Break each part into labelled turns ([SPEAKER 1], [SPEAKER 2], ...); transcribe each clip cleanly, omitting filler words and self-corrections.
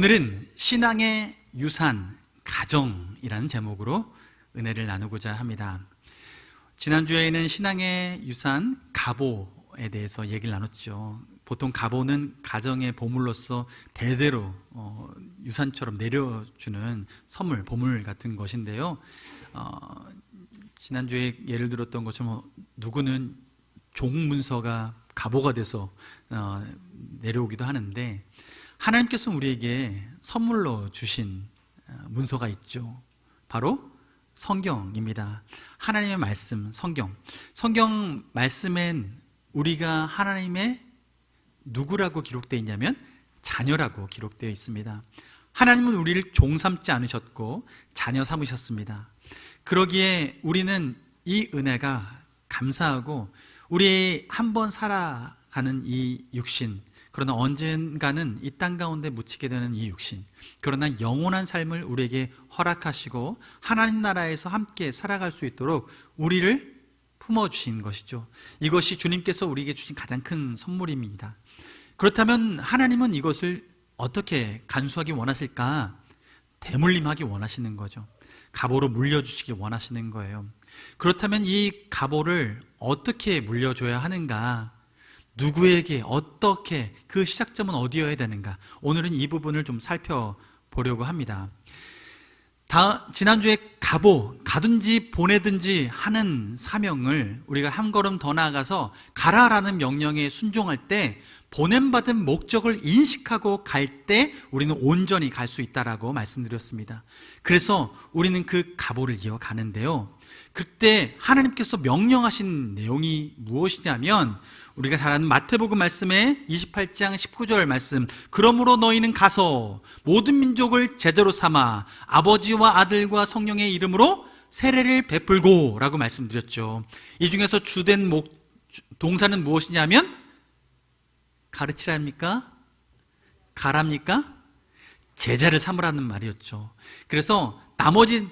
[SPEAKER 1] 오늘은 신앙의 유산, 가정이라는 제목으로 은혜를 나누고자 합니다. 지난주에는 신앙의 유산, 가보에 대해서 얘기를 나눴죠. 보통 가보는 가정의 보물로서 대대로 유산처럼 내려주는 선물, 보물 같은 것인데요. 지난주에 예를 들었던 것처럼 누구는 종문서가 가보가 돼서 내려오기도 하는데, 하나님께서 우리에게 선물로 주신 문서가 있죠. 바로 성경입니다. 하나님의 말씀, 성경. 성경 말씀엔 우리가 하나님의 누구라고 기록되어 있냐면 자녀라고 기록되어 있습니다. 하나님은 우리를 종 삼지 않으셨고 자녀 삼으셨습니다. 그러기에 우리는 이 은혜가 감사하고, 우리 한번 살아가는 이 육신, 그러나 언젠가는 이 땅 가운데 묻히게 되는 이 육신, 그러나 영원한 삶을 우리에게 허락하시고 하나님 나라에서 함께 살아갈 수 있도록 우리를 품어주신 것이죠. 이것이 주님께서 우리에게 주신 가장 큰 선물입니다. 그렇다면 하나님은 이것을 어떻게 간수하기 원하실까? 대물림하기 원하시는 거죠. 갑오로 물려주시기 원하시는 거예요. 그렇다면 이 갑오를 어떻게 물려줘야 하는가? 누구에게, 어떻게, 그 시작점은 어디여야 되는가? 오늘은 이 부분을 좀 살펴보려고 합니다. 지난주에 가든지 보내든지 하는 사명을 우리가 한 걸음 더 나아가서 가라라는 명령에 순종할 때, 보냄받은 목적을 인식하고 갈 때 우리는 온전히 갈 수 있다라고 말씀드렸습니다. 그래서 우리는 그 가보를 이어가는데요, 그때 하나님께서 명령하신 내용이 무엇이냐면, 우리가 잘 아는 마태복음 말씀에 28장 19절 말씀, 그러므로 너희는 가서 모든 민족을 제자로 삼아 아버지와 아들과 성령의 이름으로 세례를 베풀고 라고 말씀드렸죠. 이 중에서 주된 동사는 무엇이냐면 가르치랍니까? 가랍니까? 제자를 삼으라는 말이었죠. 그래서 나머지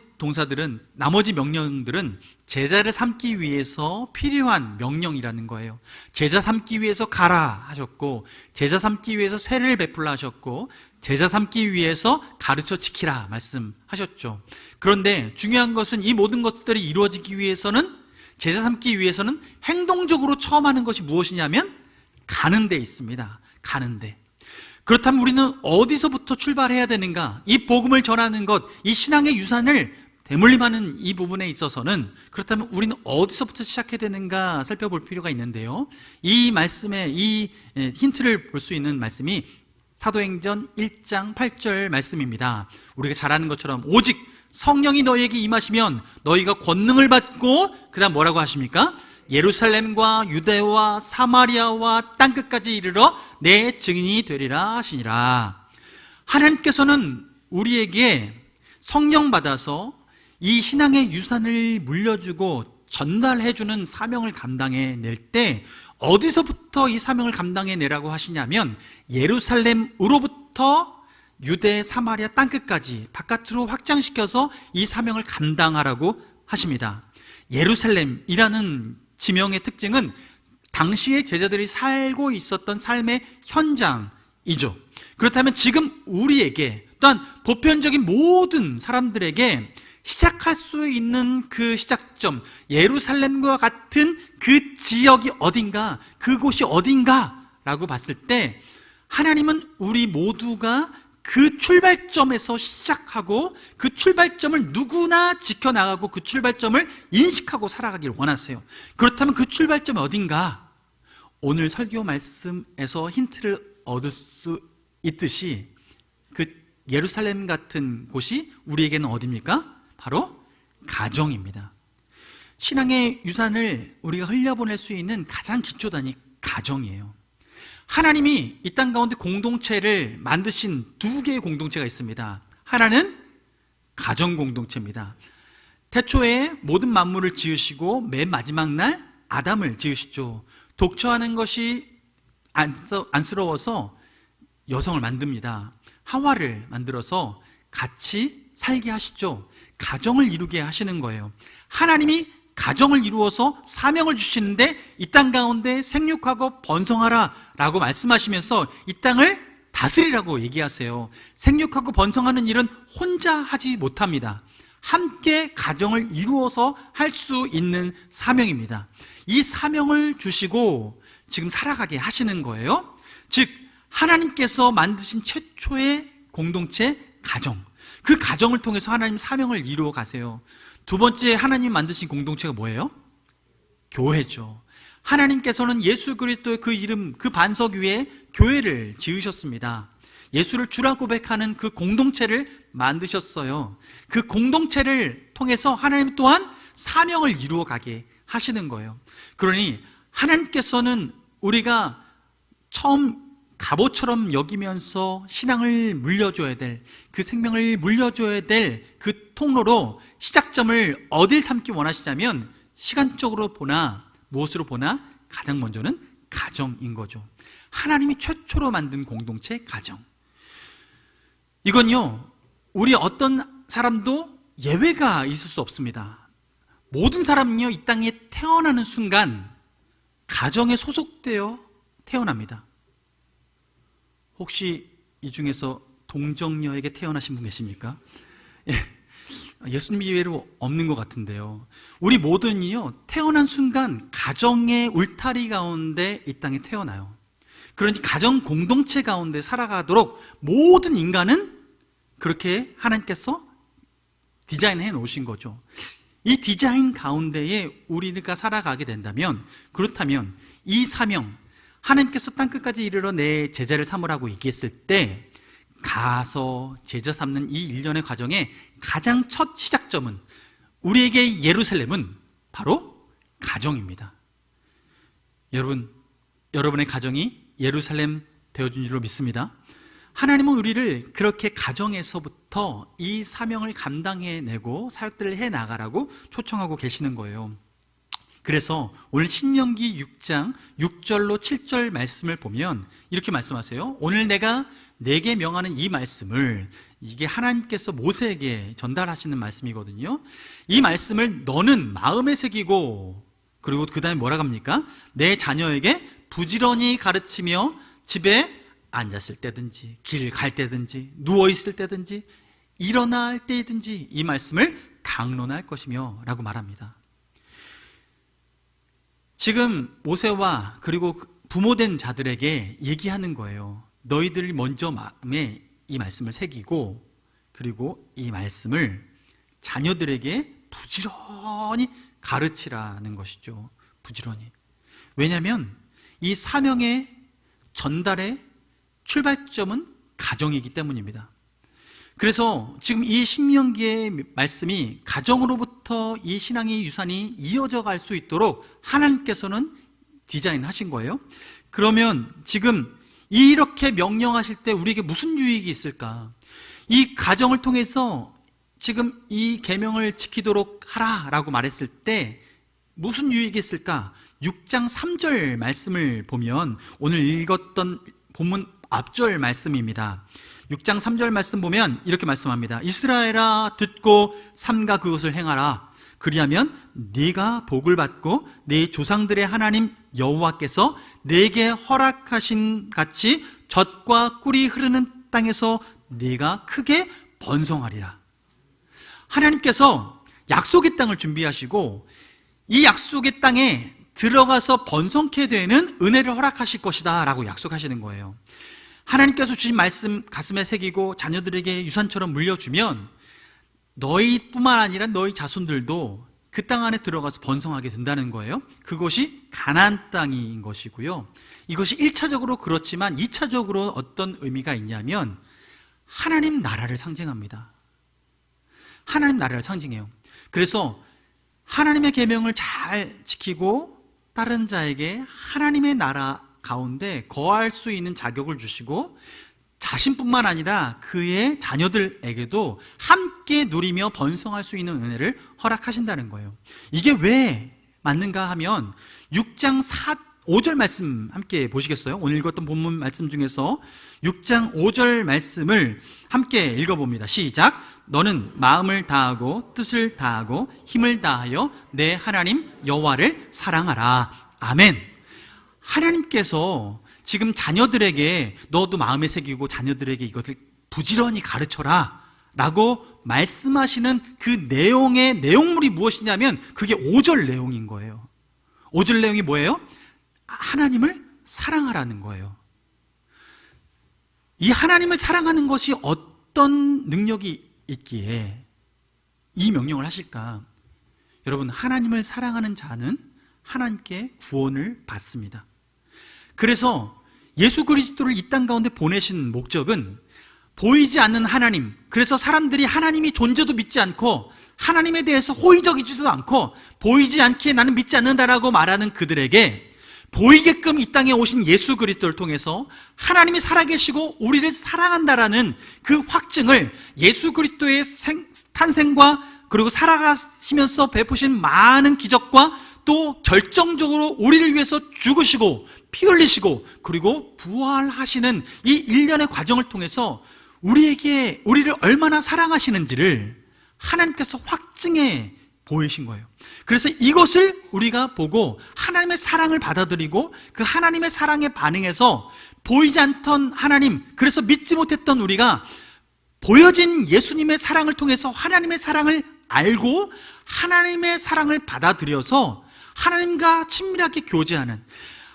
[SPEAKER 1] 명령들은 제자를 삼기 위해서 필요한 명령이라는 거예요. 제자 삼기 위해서 가라 하셨고, 제자 삼기 위해서 세례를 베풀라 하셨고, 제자 삼기 위해서 가르쳐 지키라 말씀하셨죠. 그런데 중요한 것은 이 모든 것들이 이루어지기 위해서는, 제자 삼기 위해서는 행동적으로 처음 하는 것이 무엇이냐면 가는 데 있습니다. 가는 데. 그렇다면 우리는 어디서부터 출발해야 되는가? 이 복음을 전하는 것, 이 신앙의 유산을 대물림하는 이 부분에 있어서는, 그렇다면 우리는 어디서부터 시작해야 되는가 살펴볼 필요가 있는데요, 이 말씀에 이 힌트를 볼 수 있는 말씀이 사도행전 1장 8절 말씀입니다. 우리가 잘 아는 것처럼 오직 성령이 너희에게 임하시면 너희가 권능을 받고, 그 다음 뭐라고 하십니까? 예루살렘과 유대와 사마리아와 땅끝까지 이르러 내 증인이 되리라 하시니라. 하나님께서는 우리에게 성령 받아서 이 신앙의 유산을 물려주고 전달해주는 사명을 감당해낼 때, 어디서부터 이 사명을 감당해내라고 하시냐면 예루살렘으로부터 유대, 사마리아 땅끝까지 바깥으로 확장시켜서 이 사명을 감당하라고 하십니다. 예루살렘이라는 지명의 특징은 당시의 제자들이 살고 있었던 삶의 현장이죠. 그렇다면 지금 우리에게, 또한 보편적인 모든 사람들에게 시작할 수 있는 그 시작점, 예루살렘과 같은 그 지역이 어딘가, 그곳이 어딘가라고 봤을 때, 하나님은 우리 모두가 그 출발점에서 시작하고 그 출발점을 누구나 지켜나가고 그 출발점을 인식하고 살아가기를 원하세요. 그렇다면 그 출발점이 어딘가? 오늘 설교 말씀에서 힌트를 얻을 수 있듯이 그 예루살렘 같은 곳이 우리에게는 어디입니까? 바로 가정입니다. 신앙의 유산을 우리가 흘려보낼 수 있는 가장 기초단위 가정이에요. 하나님이 이 땅 가운데 공동체를 만드신 두 개의 공동체가 있습니다. 하나는 가정 공동체입니다. 태초에 모든 만물을 지으시고 맨 마지막 날 아담을 지으시죠. 독처하는 것이 안쓰러워서 여성을 만듭니다. 하와를 만들어서 같이 살게 하시죠. 가정을 이루게 하시는 거예요. 하나님이 가정을 이루어서 사명을 주시는데, 이 땅 가운데 생육하고 번성하라 라고 말씀하시면서 이 땅을 다스리라고 얘기하세요. 생육하고 번성하는 일은 혼자 하지 못합니다. 함께 가정을 이루어서 할 수 있는 사명입니다. 이 사명을 주시고 지금 살아가게 하시는 거예요. 즉 하나님께서 만드신 최초의 공동체 가정, 그 가정을 통해서 하나님 사명을 이루어 가세요. 두 번째 하나님 만드신 공동체가 뭐예요? 교회죠. 하나님께서는 예수 그리스도의 그 이름, 그 반석 위에 교회를 지으셨습니다. 예수를 주라 고백하는 그 공동체를 만드셨어요. 그 공동체를 통해서 하나님 또한 사명을 이루어 가게 하시는 거예요. 그러니 하나님께서는 우리가 처음 갑옷처럼 여기면서 신앙을 물려줘야 될, 그 생명을 물려줘야 될 그 통로로 시작점을 어딜 삼기 원하시냐면 시간적으로 보나 무엇으로 보나 가장 먼저는 가정인 거죠. 하나님이 최초로 만든 공동체 가정. 이건요, 우리 어떤 사람도 예외가 있을 수 없습니다. 모든 사람은요, 이 땅에 태어나는 순간 가정에 소속되어 태어납니다. 혹시 이 중에서 동정녀에게 태어나신 분 계십니까? 예수님 이외로 없는 것 같은데요. 우리 모두는요, 태어난 순간 가정의 울타리 가운데 이 땅에 태어나요. 그러니 가정 공동체 가운데 살아가도록 모든 인간은 그렇게 하나님께서 디자인해 놓으신 거죠. 이 디자인 가운데에 우리가 살아가게 된다면, 그렇다면 이 사명, 하나님께서 땅끝까지 이르러 내 제자를 삼으라고 얘기했을 때 가서 제자 삼는 이 일련의 과정의 가장 첫 시작점은, 우리에게 예루살렘은 바로 가정입니다. 여러분의 가정이 예루살렘 되어준 줄로 믿습니다. 하나님은 우리를 그렇게 가정에서부터 이 사명을 감당해내고 사역들을 해나가라고 초청하고 계시는 거예요. 그래서 오늘 신명기 6장 6절로 7절 말씀을 보면 이렇게 말씀하세요. 오늘 내가 내게 명하는 이 말씀을, 이게 하나님께서 모세에게 전달하시는 말씀이거든요. 이 말씀을 너는 마음에 새기고, 그리고 그 다음에 뭐라고 합니까? 내 자녀에게 부지런히 가르치며 집에 앉았을 때든지 길 갈 때든지 누워있을 때든지 일어날 때든지 이 말씀을 강론할 것이며 라고 말합니다. 지금 모세와 그리고 부모된 자들에게 얘기하는 거예요. 너희들이 먼저 마음에 이 말씀을 새기고, 그리고 이 말씀을 자녀들에게 부지런히 가르치라는 것이죠. 부지런히. 왜냐하면 이 사명의 전달의 출발점은 가정이기 때문입니다. 그래서 지금 이 신명기의 말씀이 가정으로부터 이 신앙의 유산이 이어져 갈 수 있도록 하나님께서는 디자인하신 거예요. 그러면 지금 이렇게 명령하실 때 우리에게 무슨 유익이 있을까? 이 가정을 통해서 지금 이 계명을 지키도록 하라라고 말했을 때 무슨 유익이 있을까? 6장 3절 말씀을 보면 오늘 읽었던 본문 앞절 말씀입니다. 6장 3절 말씀 보면 이렇게 말씀합니다. 이스라엘아 듣고 삼가 그것을 행하라. 그리하면 네가 복을 받고 네 조상들의 하나님 여호와께서 네게 허락하신 같이 젖과 꿀이 흐르는 땅에서 네가 크게 번성하리라. 하나님께서 약속의 땅을 준비하시고 이 약속의 땅에 들어가서 번성케 되는 은혜를 허락하실 것이다 라고 약속하시는 거예요. 하나님께서 주신 말씀 가슴에 새기고 자녀들에게 유산처럼 물려주면 너희뿐만 아니라 너희 자손들도 그 땅 안에 들어가서 번성하게 된다는 거예요. 그것이 가나안 땅인 것이고요. 이것이 1차적으로 그렇지만 2차적으로 어떤 의미가 있냐면 하나님 나라를 상징합니다. 하나님 나라를 상징해요. 그래서 하나님의 계명을 잘 지키고 다른 자에게 하나님의 나라 가운데 거할 수 있는 자격을 주시고 자신뿐만 아니라 그의 자녀들에게도 함께 누리며 번성할 수 있는 은혜를 허락하신다는 거예요. 이게 왜 맞는가 하면 6장 5절 말씀 함께 보시겠어요? 오늘 읽었던 본문 말씀 중에서 6장 5절 말씀을 함께 읽어봅니다. 시작. 너는 마음을 다하고 뜻을 다하고 힘을 다하여 내 하나님 여호와를 사랑하라. 아멘. 하나님께서 지금 자녀들에게 너도 마음에 새기고 자녀들에게 이것을 부지런히 가르쳐라 라고 말씀하시는 그 내용의 내용물이 무엇이냐면 그게 5절 내용인 거예요. 5절 내용이 뭐예요? 하나님을 사랑하라는 거예요. 이 하나님을 사랑하는 것이 어떤 능력이 있기에 이 명령을 하실까? 여러분, 하나님을 사랑하는 자는 하나님께 구원을 받습니다. 그래서 예수 그리스도를 이 땅 가운데 보내신 목적은 보이지 않는 하나님, 그래서 사람들이 하나님이 존재도 믿지 않고 하나님에 대해서 호의적이지도 않고 보이지 않기에 나는 믿지 않는다라고 말하는 그들에게 보이게끔 이 땅에 오신 예수 그리스도를 통해서 하나님이 살아계시고 우리를 사랑한다라는 그 확증을 예수 그리스도의 탄생과 그리고 살아가시면서 베푸신 많은 기적과 또 결정적으로 우리를 위해서 죽으시고 피 흘리시고 그리고 부활하시는 이 일련의 과정을 통해서 우리를 얼마나 사랑하시는지를 하나님께서 확증해 보이신 거예요. 그래서 이것을 우리가 보고 하나님의 사랑을 받아들이고 그 하나님의 사랑에 반응해서 보이지 않던 하나님, 그래서 믿지 못했던 우리가 보여진 예수님의 사랑을 통해서 하나님의 사랑을 알고 하나님의 사랑을 받아들여서 하나님과 친밀하게 교제하는,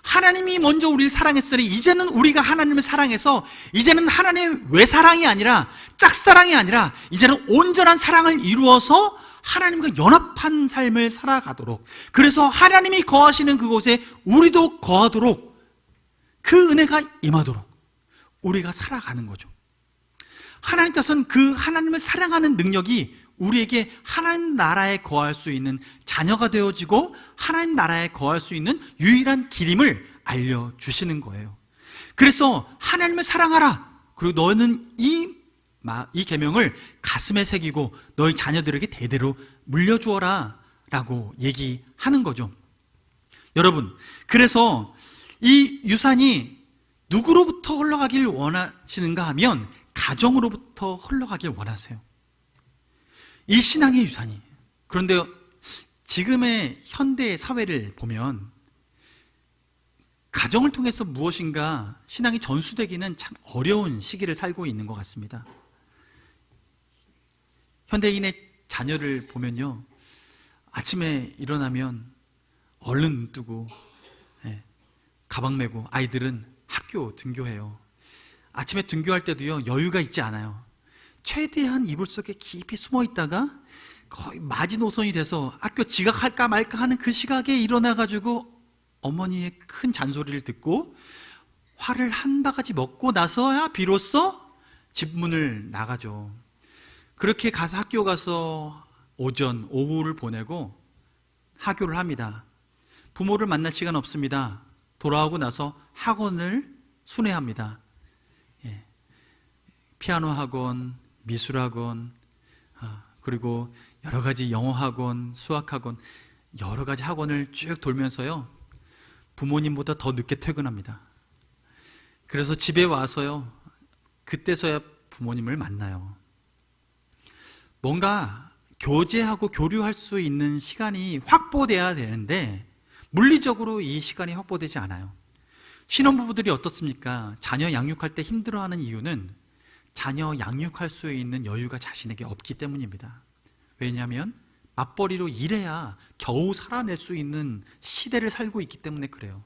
[SPEAKER 1] 하나님이 먼저 우리를 사랑했으니 이제는 우리가 하나님을 사랑해서 이제는 하나님의 외사랑이 아니라 짝사랑이 아니라 이제는 온전한 사랑을 이루어서 하나님과 연합한 삶을 살아가도록, 그래서 하나님이 거하시는 그곳에 우리도 거하도록 그 은혜가 임하도록 우리가 살아가는 거죠. 하나님께서는 그 하나님을 사랑하는 능력이 우리에게 하나님 나라에 거할 수 있는 자녀가 되어지고 하나님 나라에 거할 수 있는 유일한 길임을 알려주시는 거예요. 그래서 하나님을 사랑하라, 그리고 너는 이 계명을 가슴에 새기고 너희 자녀들에게 대대로 물려주어라 라고 얘기하는 거죠. 여러분, 그래서 이 유산이 누구로부터 흘러가길 원하시는가 하면 가정으로부터 흘러가길 원하세요. 이 신앙의 유산이. 그런데 지금의 현대 사회를 보면 가정을 통해서 무엇인가 신앙이 전수되기는 참 어려운 시기를 살고 있는 것 같습니다. 현대인의 자녀를 보면요, 아침에 일어나면 얼른 눈 뜨고 가방 메고 아이들은 학교 등교해요. 아침에 등교할 때도요, 여유가 있지 않아요. 최대한 이불 속에 깊이 숨어 있다가 거의 마지노선이 돼서 학교 지각할까 말까 하는 그 시각에 일어나가지고 어머니의 큰 잔소리를 듣고 화를 한 바가지 먹고 나서야 비로소 집 문을 나가죠. 그렇게 가서 학교 가서 오전, 오후를 보내고 하교를 합니다. 부모를 만날 시간 없습니다. 돌아오고 나서 학원을 순회합니다. 피아노 학원, 미술 학원, 그리고 여러 가지 영어 학원, 수학 학원, 여러 가지 학원을 쭉 돌면서요, 부모님보다 더 늦게 퇴근합니다. 그래서 집에 와서요, 그때서야 부모님을 만나요. 뭔가 교제하고 교류할 수 있는 시간이 확보돼야 되는데 물리적으로 이 시간이 확보되지 않아요. 신혼부부들이 어떻습니까? 자녀 양육할 때 힘들어하는 이유는 자녀 양육할 수 있는 여유가 자신에게 없기 때문입니다. 왜냐하면 맞벌이로 일해야 겨우 살아낼 수 있는 시대를 살고 있기 때문에 그래요.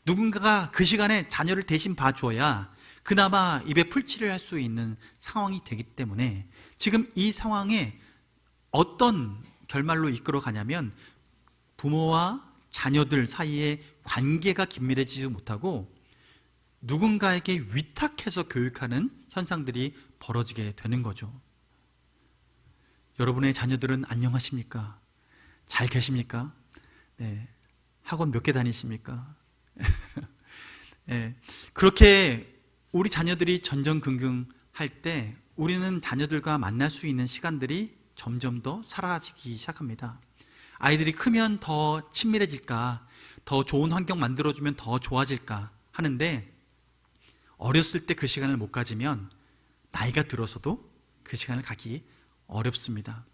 [SPEAKER 1] 누군가가 그 시간에 자녀를 대신 봐줘야 그나마 입에 풀칠을 할 수 있는 상황이 되기 때문에 지금 이 상황에 어떤 결말로 이끌어 가냐면 부모와 자녀들 사이에 관계가 긴밀해지지 못하고 누군가에게 위탁해서 교육하는 현상들이 벌어지게 되는 거죠. 여러분의 자녀들은 안녕하십니까? 잘 계십니까? 네. 학원 몇 개 다니십니까? 네. 그렇게 우리 자녀들이 전전긍긍할 때 우리는 자녀들과 만날 수 있는 시간들이 점점 더 사라지기 시작합니다. 아이들이 크면 더 친밀해질까, 더 좋은 환경 만들어주면 더 좋아질까 하는데 어렸을 때 그 시간을 못 가지면 나이가 들어서도 그 시간을 가기 어렵습니다.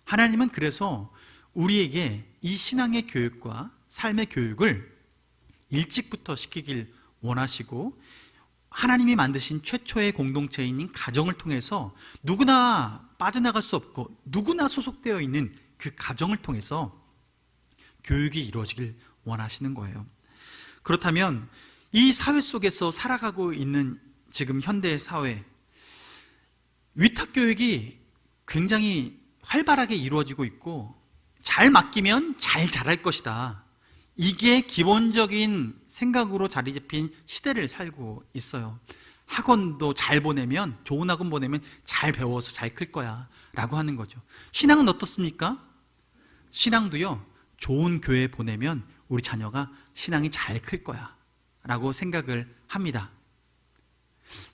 [SPEAKER 1] 하나님은 그래서 우리에게 이 신앙의 교육과 삶의 교육을 일찍부터 시키길 원하시고 하나님이 만드신 최초의 공동체인 가정을 통해서 누구나 빠져나갈 수 없고 누구나 소속되어 있는 그 가정을 통해서 교육이 이루어지길 원하시는 거예요. 그렇다면 이 사회 속에서 살아가고 있는 지금 현대 사회, 위탁교육이 굉장히 활발하게 이루어지고 있고 잘 맡기면 잘 자랄 것이다, 이게 기본적인 생각으로 자리 잡힌 시대를 살고 있어요. 학원도 잘 보내면, 좋은 학원 보내면 잘 배워서 잘 클 거야 라고 하는 거죠. 신앙은 어떻습니까? 신앙도요, 좋은 교회 보내면 우리 자녀가 신앙이 잘 클 거야 라고 생각을 합니다.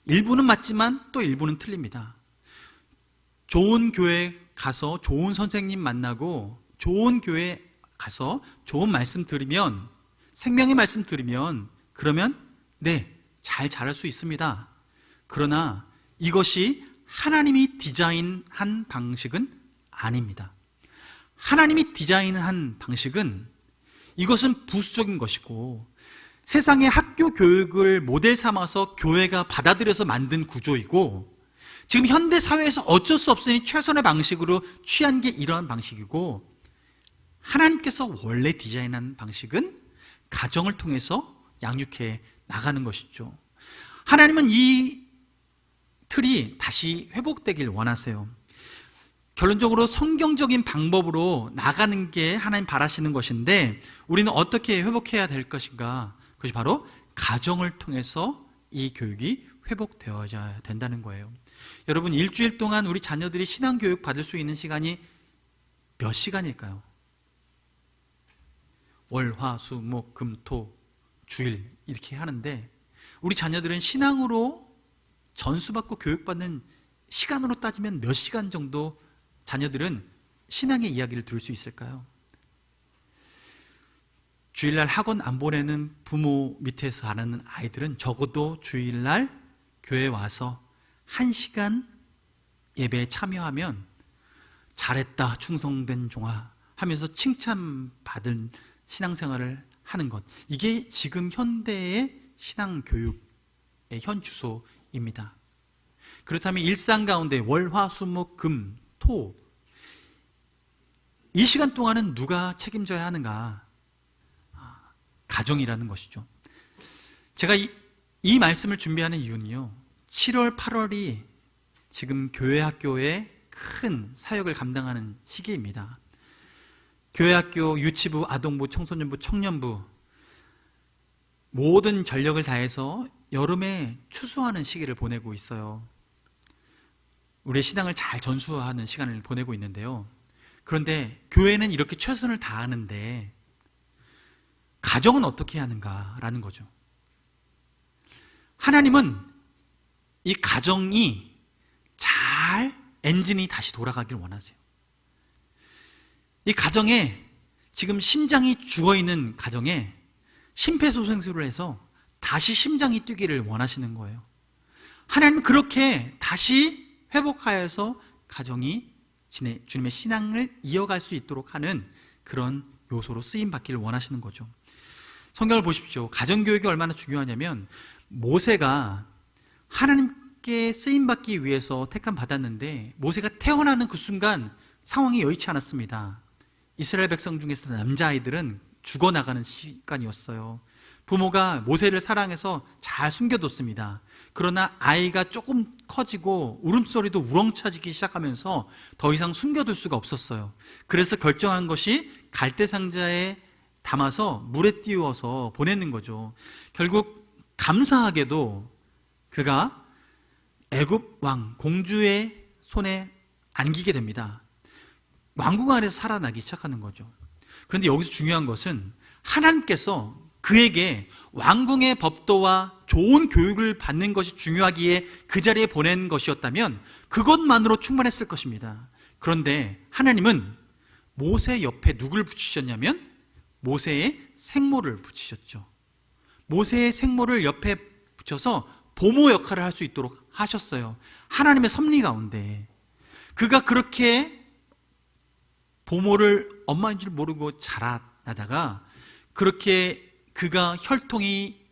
[SPEAKER 1] 일부는 맞지만 또 일부는 틀립니다. 좋은 교회 가서 좋은 선생님 만나고 좋은 교회 가서 좋은 말씀 들으면, 생명의 말씀 들으면, 그러면 네, 잘 자랄 수 있습니다. 그러나 이것이 하나님이 디자인한 방식은 아닙니다. 하나님이 디자인한 방식은, 이것은 부수적인 것이고 세상의 학교 교육을 모델 삼아서 교회가 받아들여서 만든 구조이고, 지금 현대 사회에서 어쩔 수 없으니 최선의 방식으로 취한 게 이러한 방식이고, 하나님께서 원래 디자인한 방식은 가정을 통해서 양육해 나가는 것이죠. 하나님은 이 틀이 다시 회복되길 원하세요. 결론적으로 성경적인 방법으로 나가는 게 하나님 바라시는 것인데, 우리는 어떻게 회복해야 될 것인가? 그것이 바로 가정을 통해서 이 교육이 회복되어야 된다는 거예요. 여러분, 일주일 동안 우리 자녀들이 신앙교육 받을 수 있는 시간이 몇 시간일까요? 월, 화, 수, 목, 금, 토, 주일 이렇게 하는데, 우리 자녀들은 신앙으로 전수받고 교육받는 시간으로 따지면 몇 시간 정도 자녀들은 신앙의 이야기를 들을 수 있을까요? 주일날 학원 안 보내는 부모 밑에서 자라는 아이들은 적어도 주일날 교회 와서 1시간 예배에 참여하면 잘했다, 충성된 종아 하면서 칭찬받은 신앙생활을 하는 것, 이게 지금 현대의 신앙교육의 현 주소입니다. 그렇다면 일상 가운데 월, 화, 수, 목, 금, 토, 이 시간 동안은 누가 책임져야 하는가? 가정이라는 것이죠. 제가 이 말씀을 준비하는 이유는요, 7월, 8월이 지금 교회 학교의 큰 사역을 감당하는 시기입니다. 교회 학교, 유치부, 아동부, 청소년부, 청년부 모든 전력을 다해서 여름에 추수하는 시기를 보내고 있어요. 우리의 신앙을 잘 전수하는 시간을 보내고 있는데요. 그런데 교회는 이렇게 최선을 다하는데 가정은 어떻게 해야 하는가라는 거죠. 하나님은 이 가정이 잘 엔진이 다시 돌아가길 원하세요. 이 가정에, 지금 심장이 죽어있는 가정에 심폐소생술을 해서 다시 심장이 뛰기를 원하시는 거예요. 하나님은 그렇게 다시 회복하여서 가정이 주님의 신앙을 이어갈 수 있도록 하는 그런 요소로 쓰임받기를 원하시는 거죠. 성경을 보십시오. 가정교육이 얼마나 중요하냐면, 모세가 하나님께 쓰임받기 위해서 택함 받았는데 모세가 태어나는 그 순간 상황이 여의치 않았습니다. 이스라엘 백성 중에서 남자아이들은 죽어나가는 시간이었어요. 부모가 모세를 사랑해서 잘 숨겨뒀습니다. 그러나 아이가 조금 커지고 울음소리도 우렁차지기 시작하면서 더 이상 숨겨둘 수가 없었어요. 그래서 결정한 것이 갈대상자에 담아서 물에 띄워서 보내는 거죠. 결국 감사하게도 그가 애굽 왕 공주의 손에 안기게 됩니다. 왕궁 안에서 살아나기 시작하는 거죠. 그런데 여기서 중요한 것은 하나님께서 그에게 왕궁의 법도와 좋은 교육을 받는 것이 중요하기에 그 자리에 보낸 것이었다면 그것만으로 충분했을 것입니다. 그런데 하나님은 모세 옆에 누굴 붙이셨냐면 모세의 생모를 붙이셨죠. 모세의 생모를 옆에 붙여서 보모 역할을 할 수 있도록 하셨어요. 하나님의 섭리 가운데 그가 그렇게 보모를 엄마인 줄 모르고 자라나다가 그렇게 그가 혈통이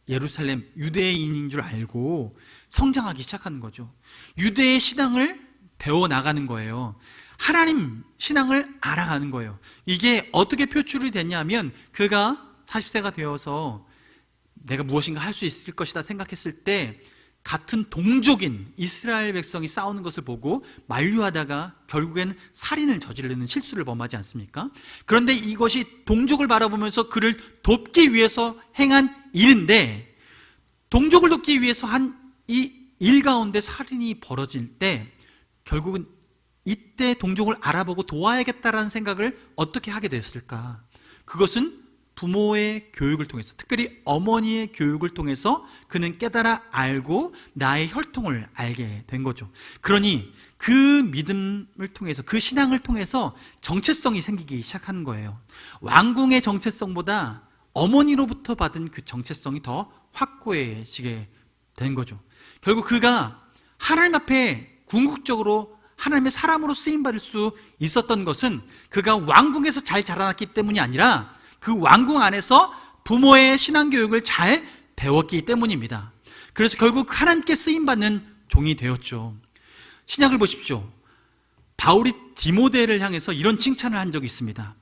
[SPEAKER 1] 예루살렘 유대인인 줄 알고 성장하기 시작하는 거죠. 유대의 신앙을 배워나가는 거예요. 하나님 신앙을 알아가는 거예요. 이게 어떻게 표출이 됐냐면 그가 40세가 되어서 내가 무엇인가 할 수 있을 것이다 생각했을 때 같은 동족인 이스라엘 백성이 싸우는 것을 보고 만류하다가 결국엔 살인을 저지르는 실수를 범하지 않습니까? 그런데 이것이 동족을 바라보면서 그를 돕기 위해서 행한 일인데, 동족을 돕기 위해서 한 이 일 가운데 살인이 벌어질 때 결국은 이때 동족을 알아보고 도와야겠다라는 생각을 어떻게 하게 됐을까? 그것은 부모의 교육을 통해서, 특별히 어머니의 교육을 통해서 그는 깨달아 알고 나의 혈통을 알게 된 거죠. 그러니 그 믿음을 통해서, 그 신앙을 통해서 정체성이 생기기 시작하는 거예요. 왕궁의 정체성보다 어머니로부터 받은 그 정체성이 더 확고해지게 된 거죠. 결국 그가 하나님 앞에 궁극적으로 하나님의 사람으로 쓰임받을 수 있었던 것은 그가 왕궁에서 잘 자라났기 때문이 아니라 그 왕궁 안에서 부모의 신앙교육을 잘 배웠기 때문입니다. 그래서 결국 하나님께 쓰임받는 종이 되었죠. 신약을 보십시오. 바울이 디모데를 향해서 이런 칭찬을 한 적이 있습니다.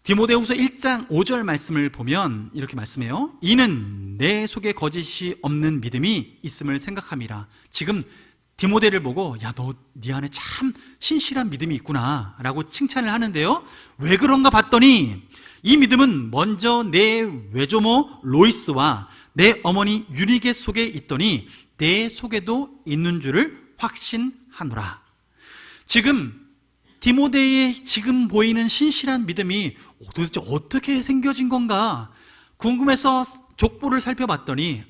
[SPEAKER 1] 디모데후서 1장 5절 말씀을 보면 이렇게 말씀해요. 이는 내 속에 거짓이 없는 믿음이 있음을 생각함이라. 지금 디모데를 보고 야, 너 네 안에 참 신실한 믿음이 있구나 라고 칭찬을 하는데요, 왜 그런가 봤더니 이 믿음은 먼저 내 외조모 로이스와 내 어머니 유리게 속에 있더니 내 속에도 있는 줄을 확신하노라. 지금 디모데의 지금 보이는 신실한 믿음이 도대체 어떻게 생겨진 건가 궁금해서 족보를 살펴봤더니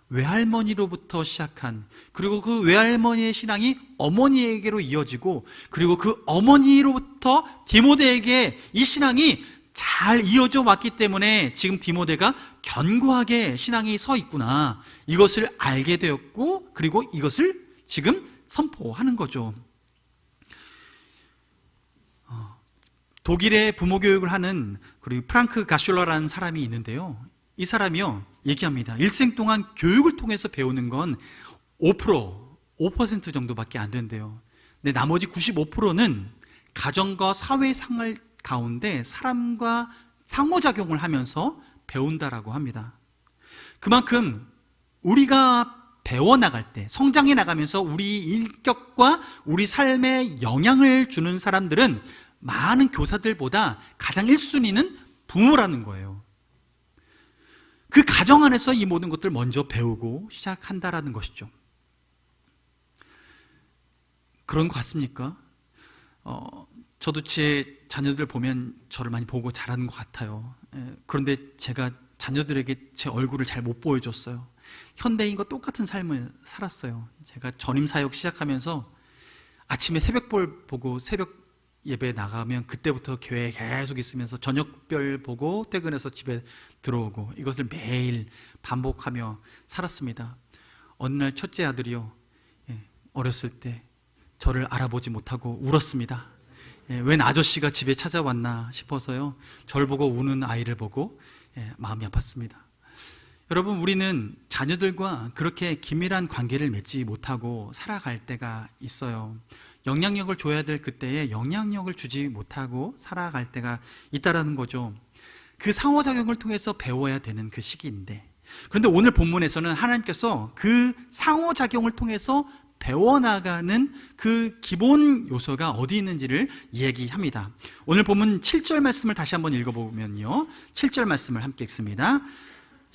[SPEAKER 1] 외할머니로부터 시작한, 그리고 그 외할머니의 신앙이 어머니에게로 이어지고, 그리고 그 어머니로부터 디모데에게 이 신앙이 잘 이어져 왔기 때문에 지금 디모데가 견고하게 신앙이 서 있구나, 이것을 알게 되었고, 그리고 이것을 지금 선포하는 거죠. 독일의 부모 교육을 하는 그리고 프랑크 가슐러라는 사람이 있는데요, 이 사람이요 얘기합니다. 일생 동안 교육을 통해서 배우는 건 5% 정도밖에 안 된대요. 근데 나머지 95%는 가정과 사회 생활 가운데 사람과 상호작용을 하면서 배운다라고 합니다. 그만큼 우리가 배워나갈 때, 성장해 나가면서 우리 인격과 우리 삶에 영향을 주는 사람들은 많은 교사들보다 가장 1순위는 부모라는 거예요. 그 가정 안에서 이 모든 것들을 먼저 배우고 시작한다라는 것이죠. 그런 것 같습니까? 저도 제 자녀들 보면 저를 많이 보고 자라는 것 같아요. 그런데 제가 자녀들에게 제 얼굴을 잘 못 보여줬어요. 현대인과 똑같은 삶을 살았어요. 제가 전임 사역 시작하면서 아침에 새벽볼 보고 새벽 예배 나가면 그때부터 교회에 계속 있으면서 저녁별 보고 퇴근해서 집에 들어오고, 이것을 매일 반복하며 살았습니다. 어느 날 첫째 아들이요, 어렸을 때 저를 알아보지 못하고 울었습니다. 웬 아저씨가 집에 찾아왔나 싶어서요, 저를 보고 우는 아이를 보고 마음이 아팠습니다. 여러분, 우리는 자녀들과 그렇게 긴밀한 관계를 맺지 못하고 살아갈 때가 있어요. 영향력을 줘야 될 그때에 영향력을 주지 못하고 살아갈 때가 있다라는 거죠. 그 상호작용을 통해서 배워야 되는 그 시기인데, 그런데 오늘 본문에서는 하나님께서 그 상호작용을 통해서 배워나가는 그 기본 요소가 어디 있는지를 얘기합니다. 오늘 본문 7절 말씀을 다시 한번 읽어보면요, 7절 말씀을 함께 읽습니다.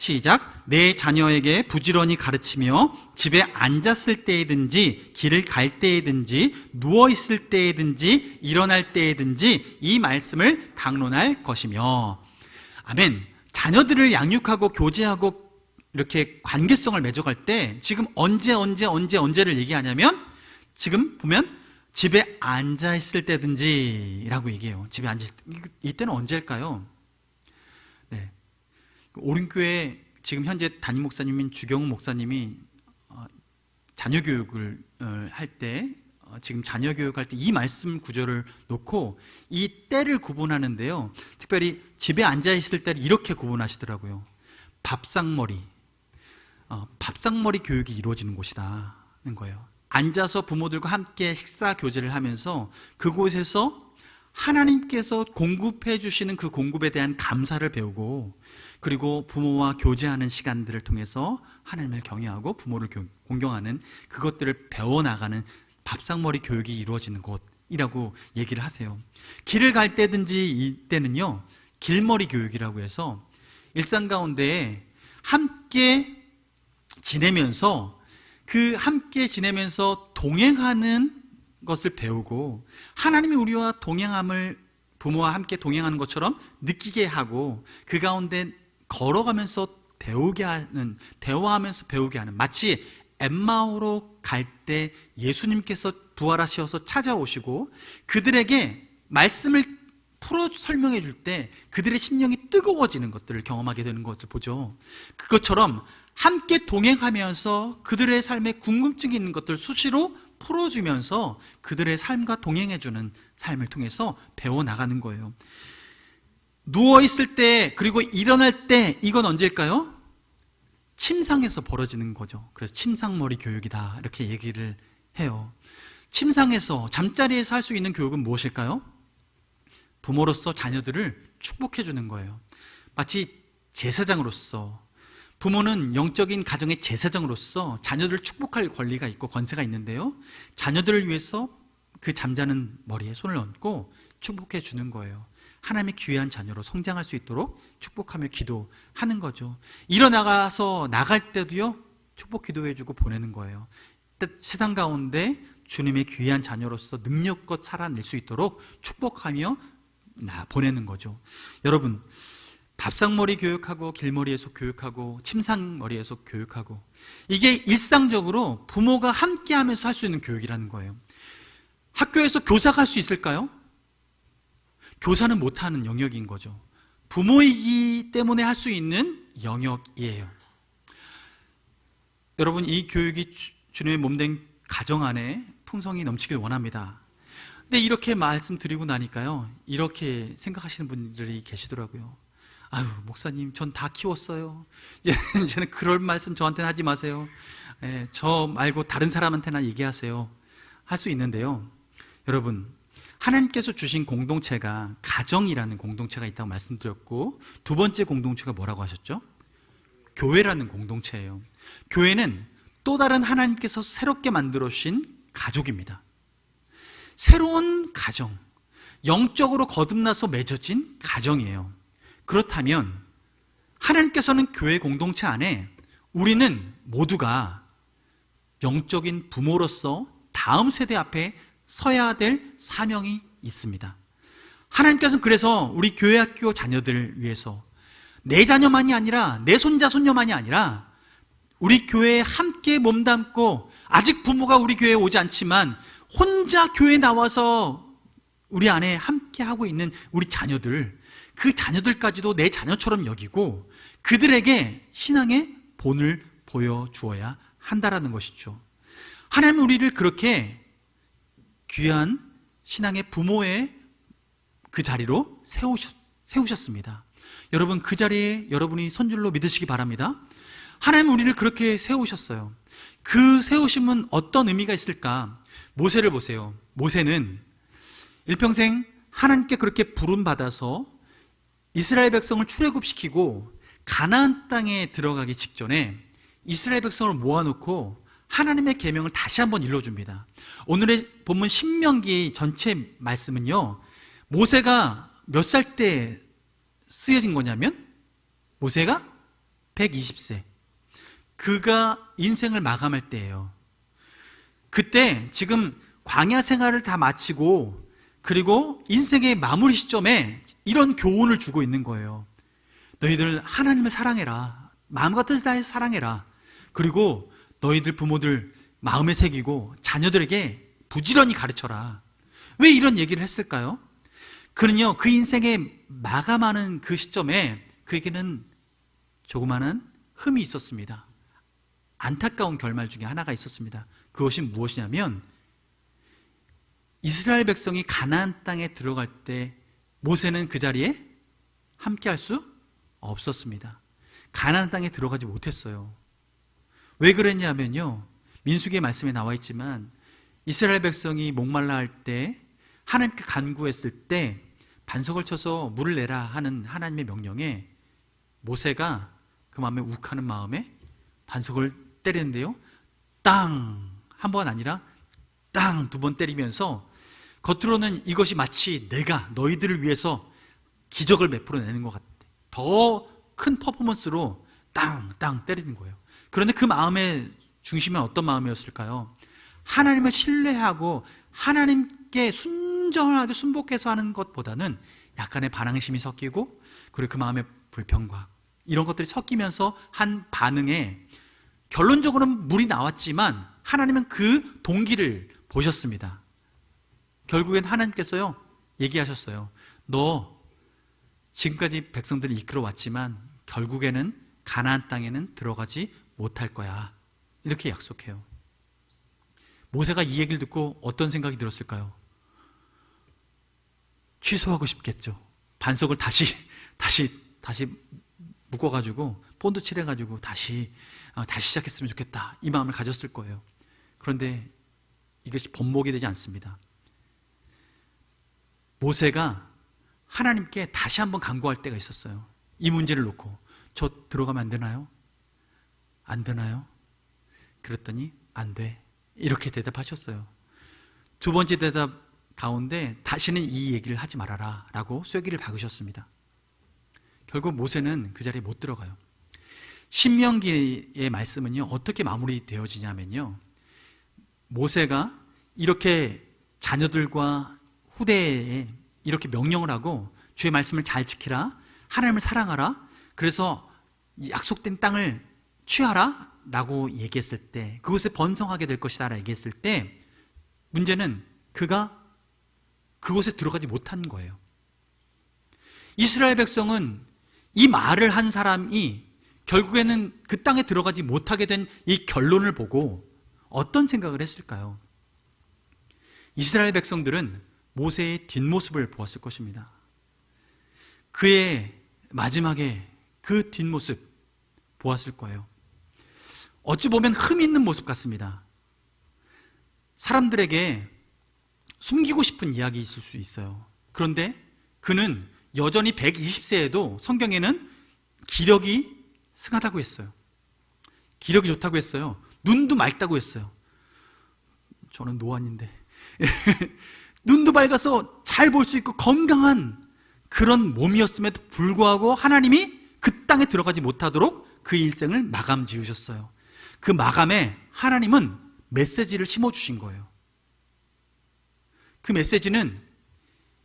[SPEAKER 1] 시작. 내 자녀에게 부지런히 가르치며 집에 앉았을 때이든지 길을 갈 때이든지 누워있을 때이든지 일어날 때이든지 이 말씀을 당론할 것이며. 아멘. 자녀들을 양육하고 교제하고 이렇게 관계성을 맺어갈 때 지금 언제를 얘기하냐면, 지금 보면 집에 앉아있을 때든지 라고 얘기해요. 집에 앉아있을 때. 이때는 언제일까요? 네. 오륜교회 지금 현재 담임 목사님인 주경훈 목사님이 자녀 교육을 할 때, 지금 자녀 교육할 때 이 말씀 구절을 놓고 이 때를 구분하는데요, 특별히 집에 앉아 있을 때를 이렇게 구분하시더라고요. 밥상머리, 밥상머리 교육이 이루어지는 곳이다는 거예요. 앉아서 부모들과 함께 식사 교제를 하면서 그곳에서 하나님께서 공급해 주시는 그 공급에 대한 감사를 배우고, 그리고 부모와 교제하는 시간들을 통해서 하나님을 경외하고 부모를 공경하는 그것들을 배워나가는 밥상머리 교육이 이루어지는 곳이라고 얘기를 하세요. 길을 갈 때든지 이때는요, 길머리 교육이라고 해서 일상 가운데 함께 지내면서 동행하는 것을 배우고, 하나님이 우리와 동행함을 부모와 함께 동행하는 것처럼 느끼게 하고, 그 가운데 걸어가면서 배우게 하는, 대화하면서 배우게 하는, 마치 엠마오로 갈 때 예수님께서 부활하셔서 찾아오시고 그들에게 말씀을 풀어 설명해 줄 때 그들의 심령이 뜨거워지는 것들을 경험하게 되는 것을 보죠. 그것처럼 함께 동행하면서 그들의 삶에 궁금증이 있는 것들을 수시로 풀어주면서 그들의 삶과 동행해주는 삶을 통해서 배워나가는 거예요. 누워있을 때, 그리고 일어날 때, 이건 언제일까요? 침상에서 벌어지는 거죠. 그래서 침상머리 교육이다, 이렇게 얘기를 해요. 침상에서, 잠자리에서 할 수 있는 교육은 무엇일까요? 부모로서 자녀들을 축복해주는 거예요. 마치 제사장으로서, 부모는 영적인 가정의 제사장으로서 자녀들을 축복할 권리가 있고 권세가 있는데요, 자녀들을 위해서 그 잠자는 머리에 손을 얹고 축복해 주는 거예요. 하나님의 귀한 자녀로 성장할 수 있도록 축복하며 기도하는 거죠. 일어나가서 나갈 때도요, 축복 기도해 주고 보내는 거예요. 세상 가운데 주님의 귀한 자녀로서 능력껏 살아낼 수 있도록 축복하며 보내는 거죠. 여러분, 밥상머리 교육하고 길머리에서 교육하고 침상머리에서 교육하고, 이게 일상적으로 부모가 함께 하면서 할 수 있는 교육이라는 거예요. 학교에서 교사가 할 수 있을까요? 교사는 못하는 영역인 거죠. 부모이기 때문에 할 수 있는 영역이에요. 여러분, 이 교육이 주님의 몸된 가정 안에 풍성이 넘치길 원합니다. 근데 이렇게 말씀드리고 나니까요, 이렇게 생각하시는 분들이 계시더라고요. 아유, 목사님, 전 다 키웠어요. 이제는 그럴 말씀 저한테는 하지 마세요. 저 말고 다른 사람한테나 얘기하세요. 할 수 있는데요, 여러분, 하나님께서 주신 공동체가 가정이라는 공동체가 있다고 말씀드렸고, 두 번째 공동체가 뭐라고 하셨죠? 교회라는 공동체예요. 교회는 또 다른 하나님께서 새롭게 만들어 주신 가족입니다. 새로운 가정, 영적으로 거듭나서 맺어진 가정이에요. 그렇다면 하나님께서는 교회 공동체 안에 우리는 모두가 영적인 부모로서 다음 세대 앞에 서야 될 사명이 있습니다. 하나님께서는 그래서 우리 교회 학교 자녀들을 위해서 내 자녀만이 아니라 내 손자 손녀만이 아니라 우리 교회에 함께 몸담고, 아직 부모가 우리 교회에 오지 않지만 혼자 교회에 나와서 우리 안에 함께 하고 있는 우리 자녀들, 그 자녀들까지도 내 자녀처럼 여기고 그들에게 신앙의 본을 보여주어야 한다라는 것이죠. 하나님은 우리를 그렇게 귀한 신앙의 부모의 그 자리로 세우셨습니다. 여러분, 그 자리에 여러분이 선줄로 믿으시기 바랍니다. 하나님은 우리를 그렇게 세우셨어요. 그 세우심은 어떤 의미가 있을까? 모세를 보세요. 모세는 일평생 하나님께 그렇게 부름받아서 이스라엘 백성을 출애굽시키고 가나안 땅에 들어가기 직전에 이스라엘 백성을 모아놓고 하나님의 계명을 다시 한번 일러줍니다. 오늘의 본문 신명기 전체 말씀은요, 모세가 몇 살 때 쓰여진 거냐면, 모세가 120세, 그가 인생을 마감할 때예요. 그때 지금 광야 생활을 다 마치고, 그리고 인생의 마무리 시점에 이런 교훈을 주고 있는 거예요. 너희들 하나님을 사랑해라, 마음과 뜻을 다해 사랑해라. 그리고 너희들 부모들 마음에 새기고 자녀들에게 부지런히 가르쳐라. 왜 이런 얘기를 했을까요? 그는요, 그 인생에 마감하는 그 시점에 그에게는 조그마한 흠이 있었습니다. 안타까운 결말 중에 하나가 있었습니다. 그것이 무엇이냐면, 이스라엘 백성이 가나안 땅에 들어갈 때 모세는 그 자리에 함께 할 수 없었습니다. 가나안 땅에 들어가지 못했어요. 왜 그랬냐면요, 민수기의 말씀에 나와 있지만 이스라엘 백성이 목말라 할 때, 하나님께 간구했을 때 반석을 쳐서 물을 내라 하는 하나님의 명령에 모세가 그 마음에 욱하는 마음에 반석을 때리는데요, 땅! 한 번 아니라 땅! 2번 때리면서 겉으로는 이것이 마치 내가 너희들을 위해서 기적을 베풀어내는 것 같아. 더 큰 퍼포먼스로 땅! 땅! 때리는 거예요. 그런데 그 마음의 중심은 어떤 마음이었을까요? 하나님을 신뢰하고 하나님께 순전하게 순복해서 하는 것보다는 약간의 반항심이 섞이고, 그리고 그 마음의 불평과 이런 것들이 섞이면서 한 반응에 결론적으로는 물이 나왔지만 하나님은 그 동기를 보셨습니다. 결국엔 하나님께서요 얘기하셨어요. 너 지금까지 백성들을 이끌어 왔지만 결국에는 가나안 땅에는 들어가지 못할 거야, 이렇게 약속해요. 모세가 이 얘기를 듣고 어떤 생각이 들었을까요? 취소하고 싶겠죠. 반석을 다시 묶어가지고 본드 칠해가지고 다시 시작했으면 좋겠다, 이 마음을 가졌을 거예요. 그런데 이것이 번복이 되지 않습니다. 모세가 하나님께 다시 한번 간구할 때가 있었어요. 이 문제를 놓고 저 들어가면 안 되나요? 안 되나요? 그랬더니 안 돼, 이렇게 대답하셨어요. 2번째 대답 가운데 다시는 이 얘기를 하지 말아라 라고 쐐기를 박으셨습니다. 결국 모세는 그 자리에 못 들어가요. 신명기의 말씀은요 어떻게 마무리되어지냐면요, 모세가 이렇게 자녀들과 후대에 이렇게 명령을 하고 주의 말씀을 잘 지키라, 하나님을 사랑하라, 그래서 약속된 땅을 취하라 라고 얘기했을 때, 그곳에 번성하게 될 것이다 라고 얘기했을 때, 문제는 그가 그곳에 들어가지 못한 거예요. 이스라엘 백성은 이 말을 한 사람이 결국에는 그 땅에 들어가지 못하게 된 이 결론을 보고 어떤 생각을 했을까요? 이스라엘 백성들은 모세의 뒷모습을 보았을 것입니다. 그의 마지막에 그 뒷모습 보았을 거예요. 어찌 보면 흠 있는 모습 같습니다. 사람들에게 숨기고 싶은 이야기 있을 수 있어요. 그런데 그는 여전히 120세에도 성경에는 기력이 승하다고 했어요. 기력이 좋다고 했어요. 눈도 맑다고 했어요. 저는 노안인데 눈도 밝아서 잘 볼 수 있고 건강한 그런 몸이었음에도 불구하고 하나님이 그 땅에 들어가지 못하도록 그 일생을 마감 지으셨어요. 그 마감에 하나님은 메시지를 심어주신 거예요. 그 메시지는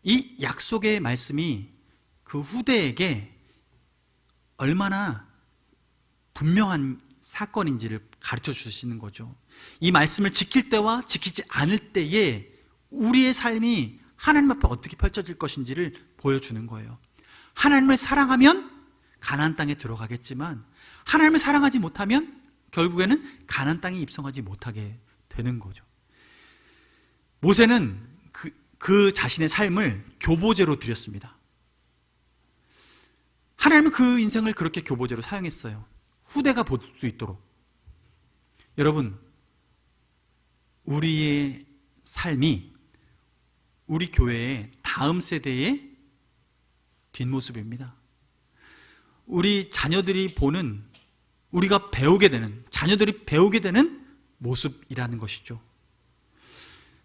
[SPEAKER 1] 이 약속의 말씀이 그 후대에게 얼마나 분명한 사건인지를 가르쳐 주시는 거죠. 이 말씀을 지킬 때와 지키지 않을 때에 우리의 삶이 하나님 앞에 어떻게 펼쳐질 것인지를 보여주는 거예요. 하나님을 사랑하면 가나안 땅에 들어가겠지만 하나님을 사랑하지 못하면 결국에는 가나안 땅에 입성하지 못하게 되는 거죠. 모세는 그 자신의 삶을 교보제로 드렸습니다. 하나님은 그 인생을 그렇게 교보제로 사용했어요. 후대가 볼 수 있도록. 여러분, 우리의 삶이 우리 교회의 다음 세대의 뒷모습입니다. 우리 자녀들이 보는, 우리가 배우게 되는, 자녀들이 배우게 되는 모습이라는 것이죠.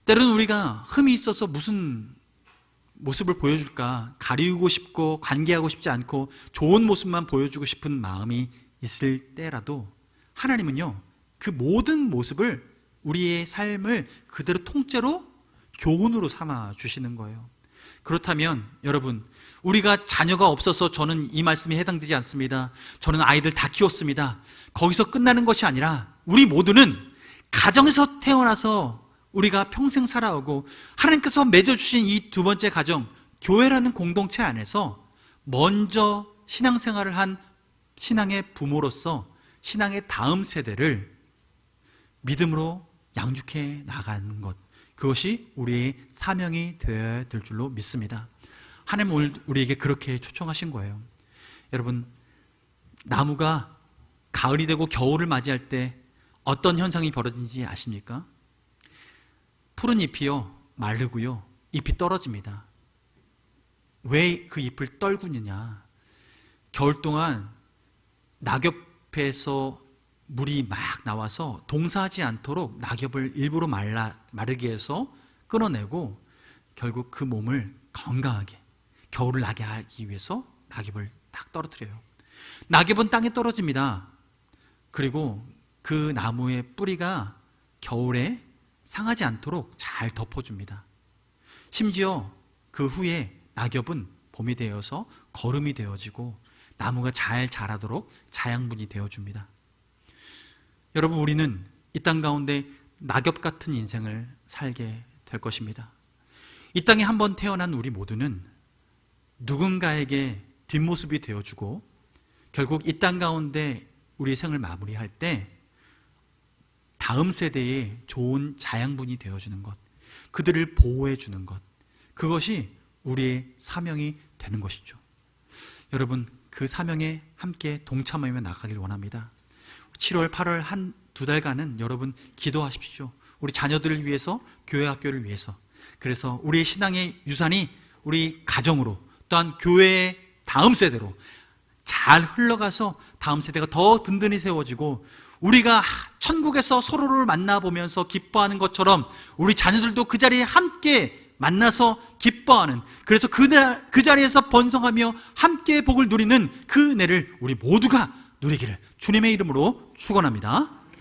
[SPEAKER 1] 때로는 우리가 흠이 있어서 무슨 모습을 보여줄까 가리우고 싶고 관계하고 싶지 않고 좋은 모습만 보여주고 싶은 마음이 있을 때라도 하나님은요 그 모든 모습을, 우리의 삶을 그대로 통째로 교훈으로 삼아 주시는 거예요. 그렇다면 여러분, 우리가 자녀가 없어서 저는 이 말씀이 해당되지 않습니다, 저는 아이들 다 키웠습니다, 거기서 끝나는 것이 아니라 우리 모두는 가정에서 태어나서 우리가 평생 살아오고 하나님께서 맺어주신 이 2번째 가정, 교회라는 공동체 안에서 먼저 신앙생활을 한 신앙의 부모로서 신앙의 다음 세대를 믿음으로 양육해 나가는 것, 그것이 우리의 사명이 되어야 될 줄로 믿습니다. 하나님 우리에게 그렇게 초청하신 거예요. 여러분, 나무가 가을이 되고 겨울을 맞이할 때 어떤 현상이 벌어진지 아십니까? 푸른 잎이요, 마르고요, 잎이 떨어집니다. 왜 그 잎을 떨구느냐? 겨울 동안 낙엽에서 물이 막 나와서 동사하지 않도록 낙엽을 일부러 마르게 해서 끊어내고 결국 그 몸을 건강하게 겨울을 나게 하기 위해서 낙엽을 딱 떨어뜨려요. 낙엽은 땅에 떨어집니다. 그리고 그 나무의 뿌리가 겨울에 상하지 않도록 잘 덮어줍니다. 심지어 그 후에 낙엽은 봄이 되어서 거름이 되어지고 나무가 잘 자라도록 자양분이 되어줍니다. 여러분, 우리는 이 땅 가운데 낙엽 같은 인생을 살게 될 것입니다. 이 땅에 한번 태어난 우리 모두는 누군가에게 뒷모습이 되어주고 결국 이 땅 가운데 우리의 생을 마무리할 때 다음 세대에 좋은 자양분이 되어주는 것, 그들을 보호해주는 것, 그것이 우리의 사명이 되는 것이죠. 여러분, 그 사명에 함께 동참하며 나가길 원합니다. 7월, 8월 한 두 달간은 여러분 기도하십시오. 우리 자녀들을 위해서, 교회 학교를 위해서. 그래서 우리의 신앙의 유산이 우리 가정으로 또한 교회의 다음 세대로 잘 흘러가서 다음 세대가 더 든든히 세워지고 우리가 천국에서 서로를 만나보면서 기뻐하는 것처럼 우리 자녀들도 그 자리에 함께 만나서 기뻐하는, 그래서 그 자리에서 번성하며 함께 복을 누리는 그 은혜를 우리 모두가 누리기를 주님의 이름으로 축원합니다.